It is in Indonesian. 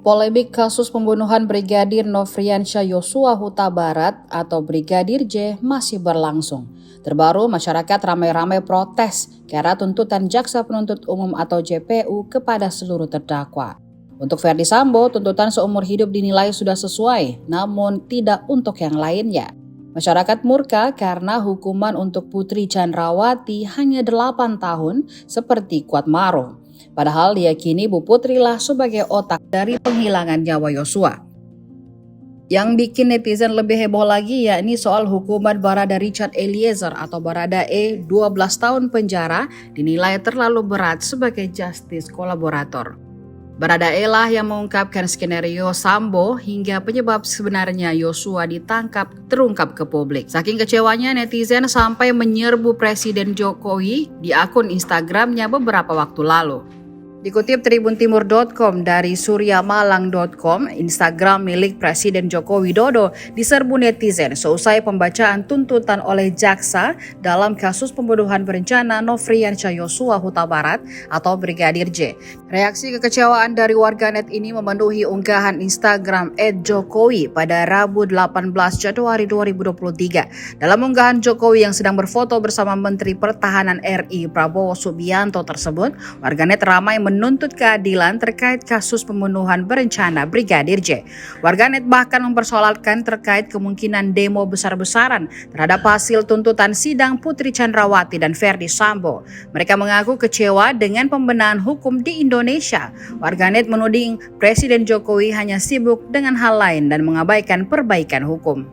Polemik kasus pembunuhan Brigadir Nofriansyah Yosua Huta Barat atau Brigadir J masih berlangsung. Terbaru, masyarakat ramai-ramai protes karena tuntutan Jaksa Penuntut Umum atau JPU kepada seluruh terdakwa. Untuk Ferdy Sambo, tuntutan seumur hidup dinilai sudah sesuai, namun tidak untuk yang lainnya. Masyarakat murka karena hukuman untuk Putri Chandrawati hanya 8 tahun seperti Kuatmarum. Padahal diyakini Bu Putri lah sebagai otak dari penghilangan nyawa Yosua. Yang bikin netizen lebih heboh lagi yakni soal hukuman Barada Richard Eliezer atau Baradae 12 tahun penjara dinilai terlalu berat sebagai justice kolaborator. Baradae lah yang mengungkapkan skenario Sambo hingga penyebab sebenarnya Yosua ditangkap terungkap ke publik. Saking kecewanya, netizen sampai menyerbu Presiden Jokowi di akun Instagramnya beberapa waktu lalu. Dikutip tribuntimur.com dari suryamalang.com, Instagram milik Presiden Joko Widodo diserbu netizen seusai pembacaan tuntutan oleh jaksa dalam kasus pembunuhan berencana Nofriansyah Yosua Huta Barat atau Brigadir J. Reaksi kekecewaan dari warganet ini memenuhi unggahan Instagram @jokowi pada Rabu 18 Januari 2023. Dalam unggahan Jokowi yang sedang berfoto bersama Menteri Pertahanan RI Prabowo Subianto tersebut, warganet ramai menuntut keadilan terkait kasus pembunuhan berencana Brigadir J. Warganet bahkan mempersoalkan terkait kemungkinan demo besar-besaran terhadap hasil tuntutan sidang Putri Chandrawati dan Ferdy Sambo. Mereka mengaku kecewa dengan pembenahan hukum di Indonesia. Warganet menuding Presiden Jokowi hanya sibuk dengan hal lain dan mengabaikan perbaikan hukum.